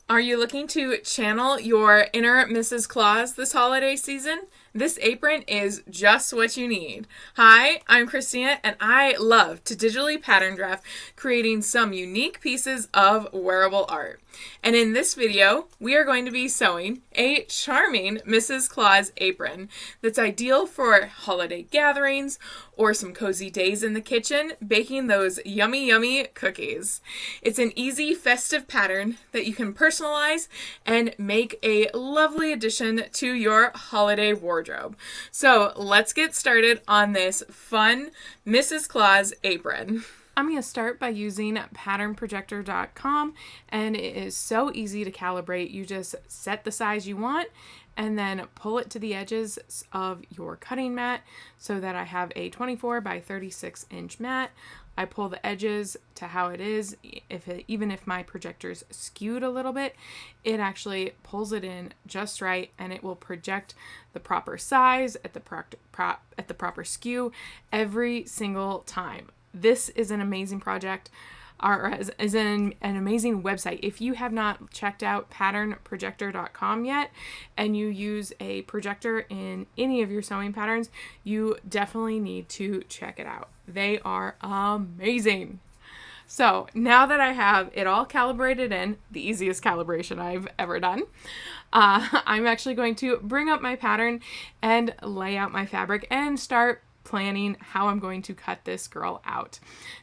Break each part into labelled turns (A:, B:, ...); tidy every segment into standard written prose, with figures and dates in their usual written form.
A: Are you looking to channel your inner Mrs. Claus this holiday season? This apron is just what you need. Hi, I'm Christina, and I love to digitally pattern draft, creating some unique pieces of wearable art. And in this video, we are going to be sewing a charming Mrs. Claus apron that's ideal for holiday gatherings or some cozy days in the kitchen, baking those yummy, yummy cookies. It's an easy festive pattern that you can personalize and make a lovely addition to your holiday wardrobe. So let's get started on this fun Mrs. Claus apron. I'm going to start by using patternprojector.com, and it is so easy to calibrate. You just set the size you want and then pull it to the edges of your cutting mat so that I have a 24 by 36 inch mat. I pull the edges to how it is. Even if my projector's skewed a little bit, it actually pulls it in just right, and it will project the proper size at the proper skew every single time. This is an amazing project, or is an amazing website. If you have not checked out patternprojector.com yet and you use a projector in any of your sewing patterns, you definitely need to check it out. They are amazing. So now that I have it all calibrated in, the easiest calibration I've ever done, I'm actually going to bring up my pattern and lay out my fabric and start planning how I'm going to cut this girl out.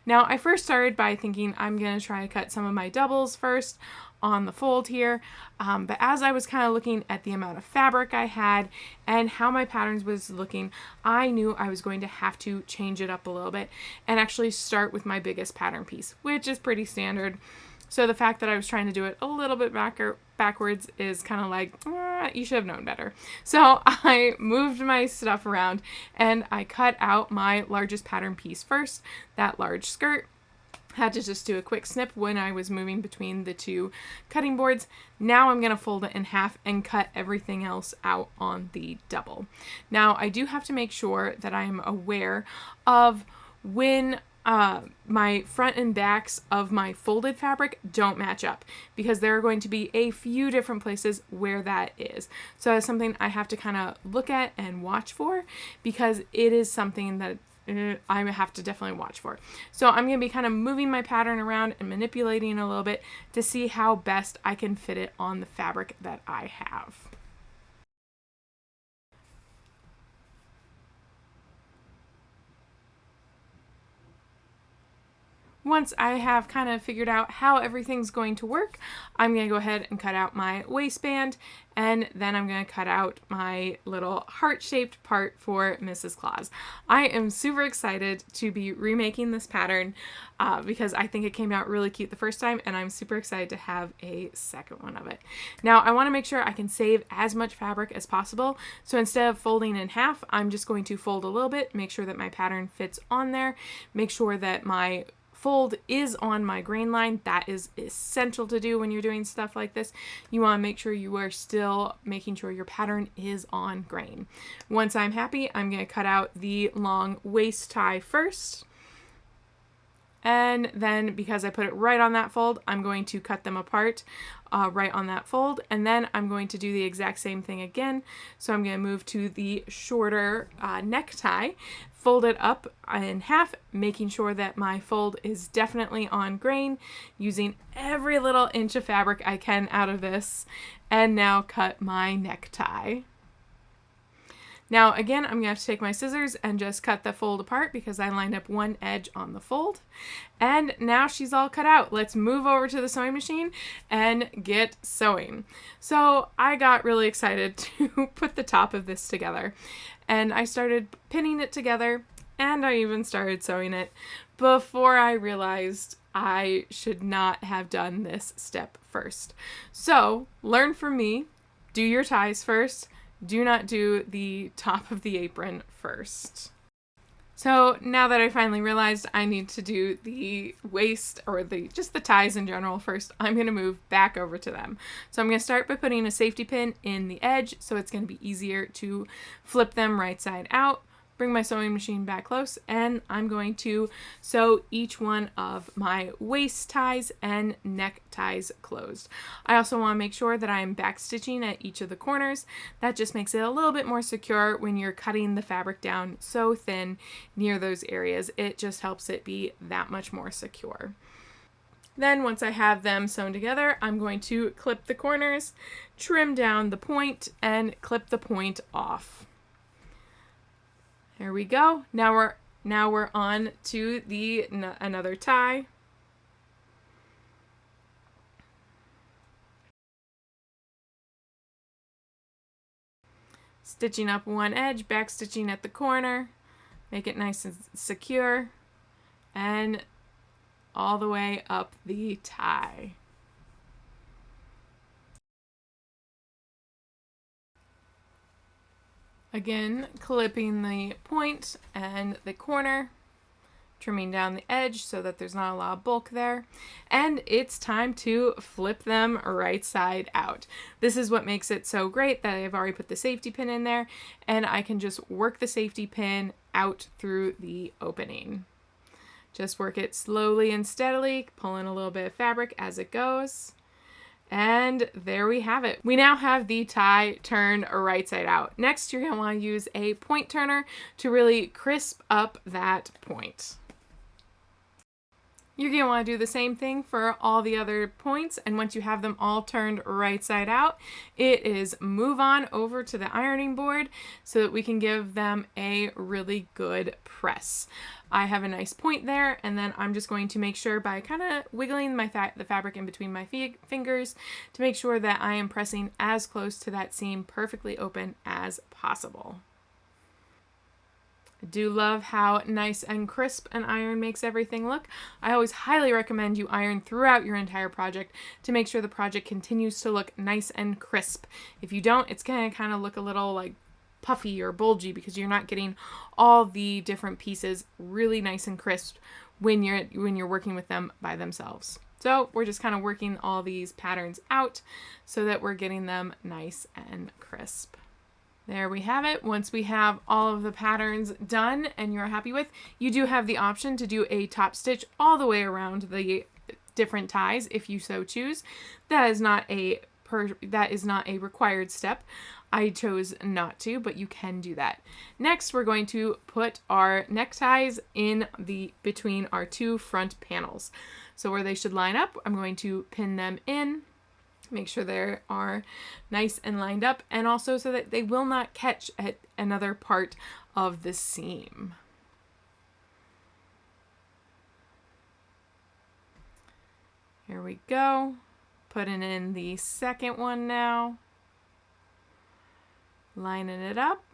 A: Now, I first started by thinking I'm going to try to cut some of my doubles first on the fold here, but as I was kind of looking at the amount of fabric I had and how my patterns was looking, I knew I was going to have to change it up a little bit and actually start with my biggest pattern piece, which is pretty standard. So the fact that I was trying to do it a little bit backwards is kind of like, you should have known better. So I moved my stuff around and I cut out my largest pattern piece first, that large skirt. Had to just do a quick snip when I was moving between the two cutting boards. Now I'm going to fold it in half and cut everything else out on the double. Now I do have to make sure that I am aware of when my front and backs of my folded fabric don't match up, because there are going to be a few different places where that is. So it's something I have to kind of look at and watch for, because it is something that I have to definitely watch for. So I'm going to be kind of moving my pattern around and manipulating a little bit to see how best I can fit it on the fabric that I have. Once I have kind of figured out how everything's going to work, I'm going to go ahead and cut out my waistband, and then I'm going to cut out my little heart-shaped part for Mrs. Claus. I am super excited to be remaking this pattern because I think it came out really cute the first time, and I'm super excited to have a second one of it. Now, I want to make sure I can save as much fabric as possible, so instead of folding in half, I'm just going to fold a little bit, make sure that my pattern fits on there, make sure that my fold is on my grain line. That is essential to do when you're doing stuff like this. You want to make sure you are still making sure your pattern is on grain. Once I'm happy, I'm going to cut out the long waist tie first. And then, because I put it right on that fold, I'm going to cut them apart right on that fold. And then I'm going to do the exact same thing again. So I'm going to move to the shorter necktie, fold it up in half, making sure that my fold is definitely on grain, using every little inch of fabric I can out of this, and now cut my necktie. Now again, I'm going to have to take my scissors and just cut the fold apart because I lined up one edge on the fold. And now she's all cut out. Let's move over to the sewing machine and get sewing. So I got really excited to put the top of this together, and I started pinning it together, and I even started sewing it before I realized I should not have done this step first. So learn from me, do your ties first. Do not do the top of the apron first. So now that I finally realized I need to do the waist, or just the ties in general first, I'm going to move back over to them. So I'm going to start by putting a safety pin in the edge, so it's going to be easier to flip them right side out. bring my sewing machine back close, and I'm going to sew each one of my waist ties and neck ties closed. I also want to make sure that I'm back stitching at each of the corners. That just makes it a little bit more secure when you're cutting the fabric down so thin near those areas. It just helps it be that much more secure. Then once I have them sewn together, I'm going to clip the corners, trim down the point, and clip the point off. There we go. Now we're on to another tie. Stitching up one edge, back stitching at the corner, make it nice and secure, and all the way up the tie. Again, clipping the point and the corner, trimming down the edge so that there's not a lot of bulk there. And it's time to flip them right side out. This is what makes it so great that I've already put the safety pin in there, and I can just work the safety pin out through the opening. Just work it slowly and steadily, pulling a little bit of fabric as it goes. And there we have it. We now have the tie turned right side out. Next, you're going to want to use a point turner to really crisp up that point. You're going to want to do the same thing for all the other points, and once you have them all turned right side out, it is move on over to the ironing board so that we can give them a really good press. I have a nice point there, and then I'm just going to make sure by kind of wiggling the fabric in between my fingers to make sure that I am pressing as close to that seam perfectly open as possible. I do love how nice and crisp an iron makes everything look. I always highly recommend you iron throughout your entire project to make sure the project continues to look nice and crisp. If you don't, it's going to kind of look a little like puffy or bulgy because you're not getting all the different pieces really nice and crisp when you're working with them by themselves. So we're just kind of working all these patterns out so that we're getting them nice and crisp. There we have it. Once we have all of the patterns done and you're happy with, you do have the option to do a top stitch all the way around the different ties if you so choose. That is not a required step. I chose not to, but you can do that. Next, we're going to put our neckties in between our two front panels. So where they should line up, I'm going to pin them in. Make sure they are nice and lined up, and also so that they will not catch at another part of the seam. Here we go. Putting in the second one now. Lining it up.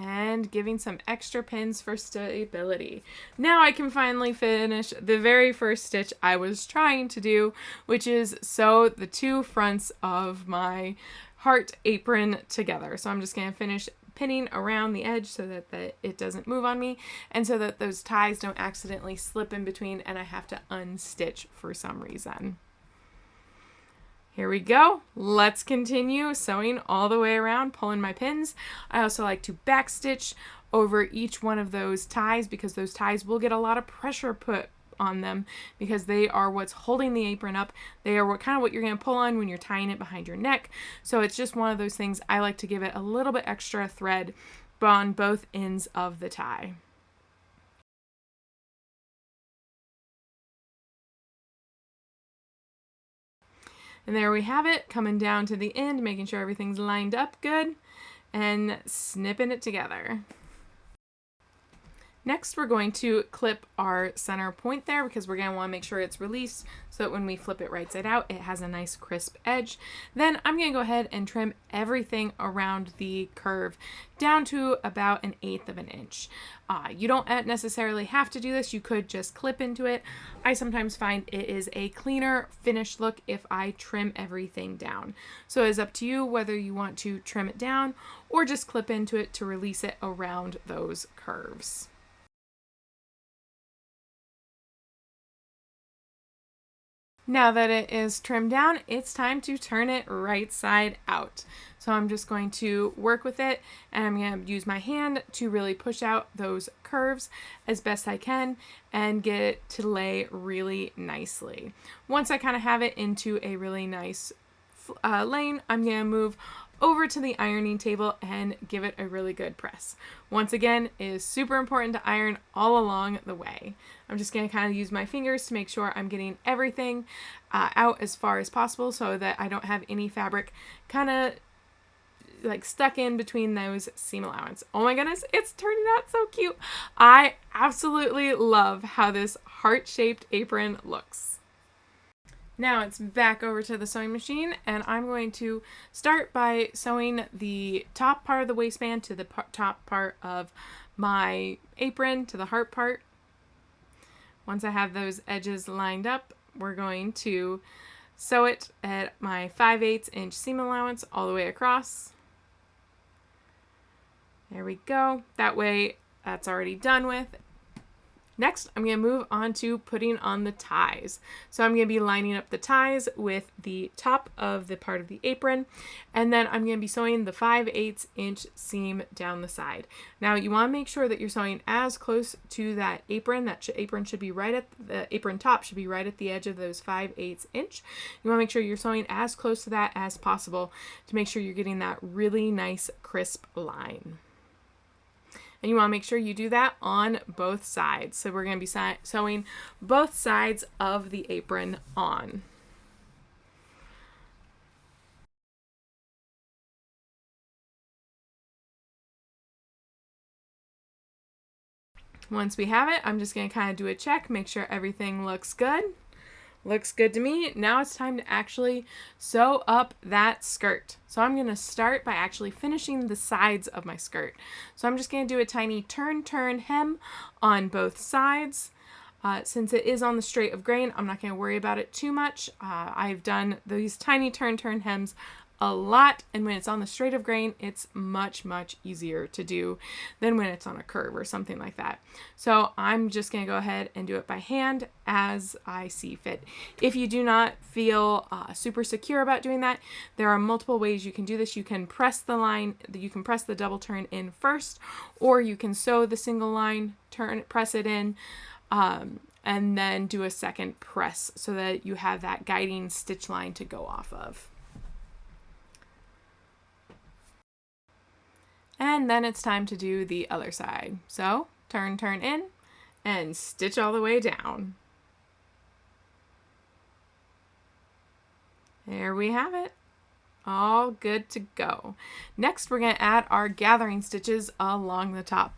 A: And giving some extra pins for stability. Now I can finally finish the very first stitch I was trying to do, which is sew the two fronts of my heart apron together. So I'm just going to finish pinning around the edge so that it doesn't move on me, and so that those ties don't accidentally slip in between and I have to unstitch for some reason. Here we go. Let's continue sewing all the way around, pulling my pins. I also like to backstitch over each one of those ties because those ties will get a lot of pressure put on them because they are what's holding the apron up. They are what you're going to pull on when you're tying it behind your neck. So it's just one of those things. I like to give it a little bit extra thread on both ends of the tie. And there we have it, coming down to the end, making sure everything's lined up good, and snipping it together. Next, we're going to clip our center point there because we're going to want to make sure it's released so that when we flip it right side out, it has a nice crisp edge. Then I'm going to go ahead and trim everything around the curve down to about 1/8 of an inch. You don't necessarily have to do this. You could just clip into it. I sometimes find it is a cleaner finished look if I trim everything down. So it's up to you whether you want to trim it down or just clip into it to release it around those curves. Now that it is trimmed down, it's time to turn it right side out. So I'm just going to work with it, and I'm going to use my hand to really push out those curves as best I can and get it to lay really nicely. Once I kind of have it into a really nice lane, I'm going to move over to the ironing table and give it a really good press. Once again, it is super important to iron all along the way. I'm just going to kind of use my fingers to make sure I'm getting everything out as far as possible so that I don't have any fabric kind of like stuck in between those seam allowance. Oh my goodness, it's turning out so cute. I absolutely love how this heart-shaped apron looks. Now it's back over to the sewing machine, and I'm going to start by sewing the top part of the waistband to the top part of my apron to the heart part. Once I have those edges lined up, we're going to sew it at my 5/8 inch seam allowance all the way across. There we go. That way that's already done with. Next, I'm going to move on to putting on the ties. So I'm going to be lining up the ties with the top of the part of the apron, and then I'm going to be sewing the 5/8 inch seam down the side. Now you want to make sure that you're sewing as close to that apron. That apron should be right at the apron top should be right at the edge of those 5/8 inch. You want to make sure you're sewing as close to that as possible to make sure you're getting that really nice crisp line. And you want to make sure you do that on both sides. So we're going to be sewing both sides of the apron on. Once we have it, I'm just going to kind of do a check, make sure everything looks good. Looks good to me. Now it's time to actually sew up that skirt. So I'm going to start by actually finishing the sides of my skirt. So I'm just going to do a tiny turn hem on both sides. Since it is on the straight of grain, I'm not going to worry about it too much. I've done these tiny turn hems a lot, and when it's on the straight of grain, it's much easier to do than when it's on a curve or something like that. So I'm just going to go ahead and do it by hand as I see fit. If you do not feel super secure about doing that, there are multiple ways you can do this. You can press the line, you can press the double turn in first, or you can sew the single line, press it in, and then do a second press so that you have that guiding stitch line to go off of. And then it's time to do the other side. So turn in and stitch all the way down. There we have it. All good to go. Next, we're going to add our gathering stitches along the top.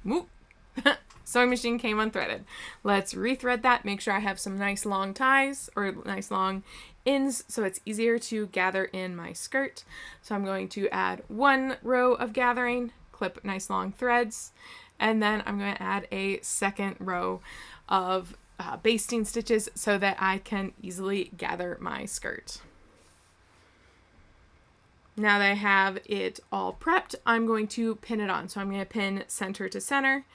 A: Sewing machine came unthreaded. Let's rethread that. Make sure I have some nice long ties or nice long ends so it's easier to gather in my skirt. So I'm going to add one row of gathering, clip nice long threads, and then I'm going to add a second row of basting stitches so that I can easily gather my skirt. Now that I have it all prepped, I'm going to pin it on. So I'm going to pin center to center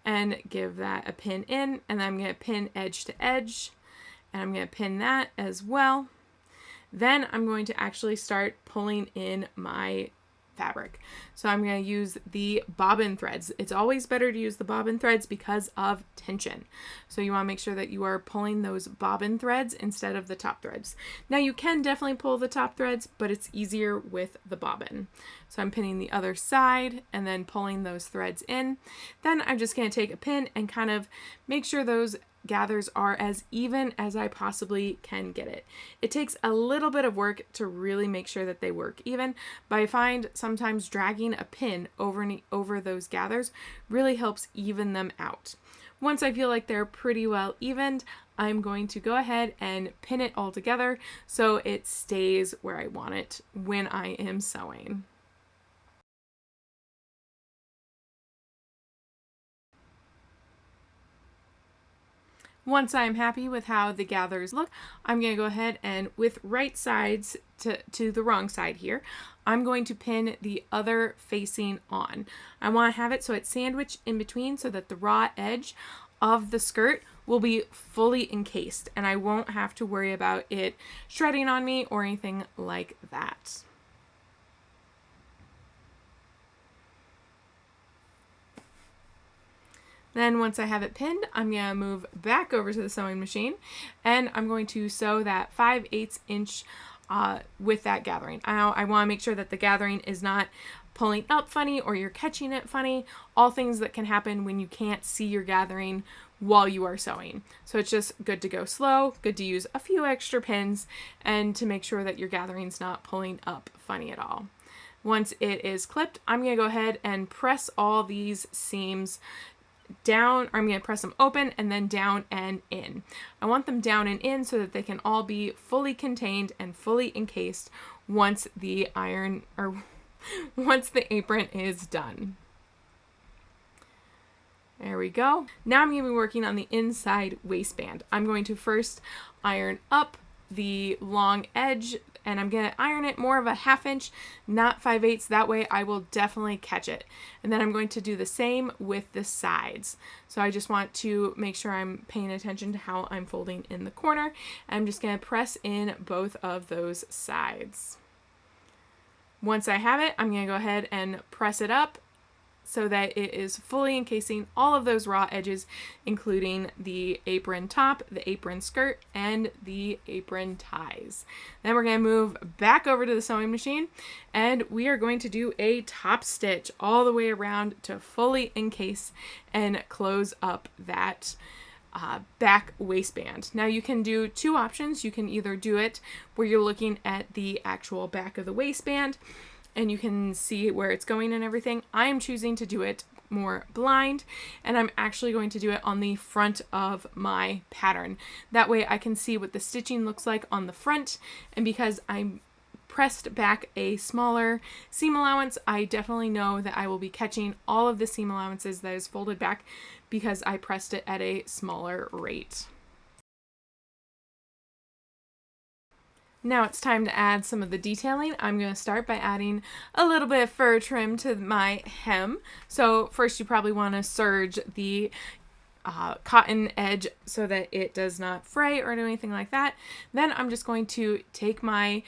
A: and give that a pin in, and then I'm going to pin edge to edge, and I'm going to pin that as well. Then I'm going to actually start pulling in my fabric. So I'm going to use the bobbin threads. It's always better to use the bobbin threads because of tension. So you want to make sure that you are pulling those bobbin threads instead of the top threads. Now you can definitely pull the top threads, but it's easier with the bobbin. So I'm pinning the other side and then pulling those threads in. Then I'm just going to take a pin and kind of make sure those gathers are as even as I possibly can get it. It takes a little bit of work to really make sure that they work even, but I find sometimes dragging a pin over those gathers really helps even them out. Once I feel like they're pretty well evened, I'm going to go ahead and pin it all together so it stays where I want it when I am sewing. Once I'm happy with how the gathers look, I'm going to go ahead and with right sides to the wrong side here, I'm going to pin the other facing on. I want to have it so it's sandwiched in between so that the raw edge of the skirt will be fully encased, and I won't have to worry about it shredding on me or anything like that. Then once I have it pinned, I'm going to move back over to the sewing machine, and I'm going to sew that 5/8 inch with that gathering. I want to make sure that the gathering is not pulling up funny or you're catching it funny, all things that can happen when you can't see your gathering while you are sewing. So it's just good to go slow, good to use a few extra pins, and to make sure that your gathering's not pulling up funny at all. Once it is clipped, I'm going to go ahead and press all these seams down, or I'm going to press them open and then down and in. I want them down and in so that they can all be fully contained and fully encased once the once the apron is done. There we go. Now I'm going to be working on the inside waistband. I'm going to first iron up the long edge, and I'm going to iron it more of a 1/2 inch, not 5/8. That way I will definitely catch it. And then I'm going to do the same with the sides. So I just want to make sure I'm paying attention to how I'm folding in the corner. I'm just going to press in both of those sides. Once I have it, I'm going to go ahead and press it up so that it is fully encasing all of those raw edges, including the apron top, the apron skirt, and the apron ties. Then we're going to move back over to the sewing machine, and we are going to do a top stitch all the way around to fully encase and close up that back waistband. Now you can do two options. You can either do it where you're looking at the actual back of the waistband and you can see where it's going and everything. I'm choosing to do it more blind, and I'm actually going to do it on the front of my pattern. That way I can see what the stitching looks like on the front, and because I'm pressed back a smaller seam allowance, I definitely know that I will be catching all of the seam allowances that is folded back because I pressed it at a smaller rate. Now it's time to add some of the detailing. I'm going to start by adding a little bit of fur trim to my hem. So first you probably want to serge the cotton edge so that it does not fray or do anything like that. Then I'm just going to take my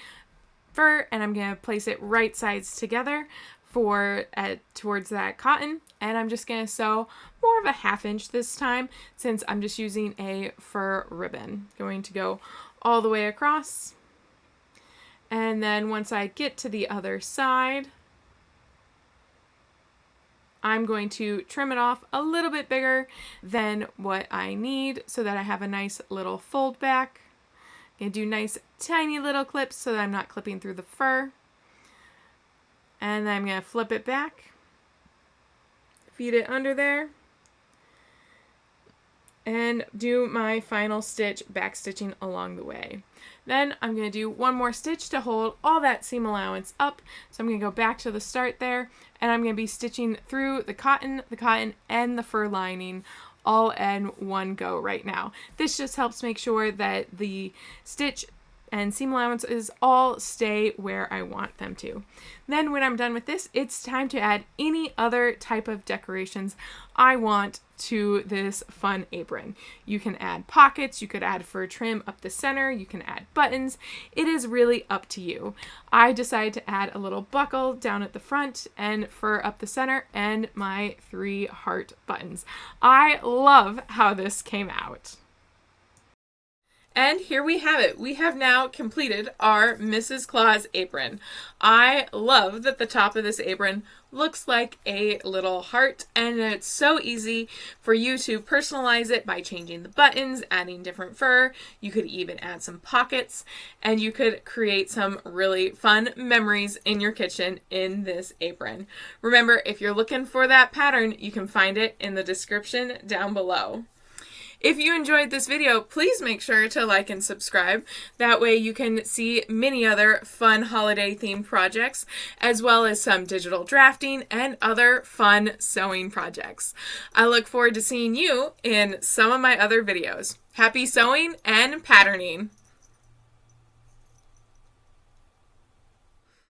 A: fur and I'm going to place it right sides together towards that cotton, and I'm just going to sew more of a 1/2 inch this time since I'm just using a fur ribbon. Going to go all the way across. And then once I get to the other side, I'm going to trim it off a little bit bigger than what I need so that I have a nice little fold back. I'm going to do nice tiny little clips so that I'm not clipping through the fur. And then I'm going to flip it back, feed it under there, and do my final stitch back stitching along the way. Then I'm going to do one more stitch to hold all that seam allowance up. So I'm going to go back to the start there, and I'm going to be stitching through the cotton, and the fur lining all in one go right now. This just helps make sure that the stitch and seam allowances all stay where I want them to. Then when I'm done with this, it's time to add any other type of decorations I want to this fun apron. You can add pockets, you could add fur trim up the center, you can add buttons. It is really up to you. I decided to add a little buckle down at the front and fur up the center and my 3 heart buttons. I love how this came out. And here we have it. We have now completed our Mrs. Claus apron. I love that the top of this apron looks like a little heart, and it's so easy for you to personalize it by changing the buttons, adding different fur. You could even add some pockets, and you could create some really fun memories in your kitchen in this apron. Remember, if you're looking for that pattern, you can find it in the description down below. If you enjoyed this video, please make sure to like and subscribe. That way you can see many other fun holiday themed projects, as well as some digital drafting and other fun sewing projects. I look forward to seeing you in some of my other videos. Happy sewing and patterning!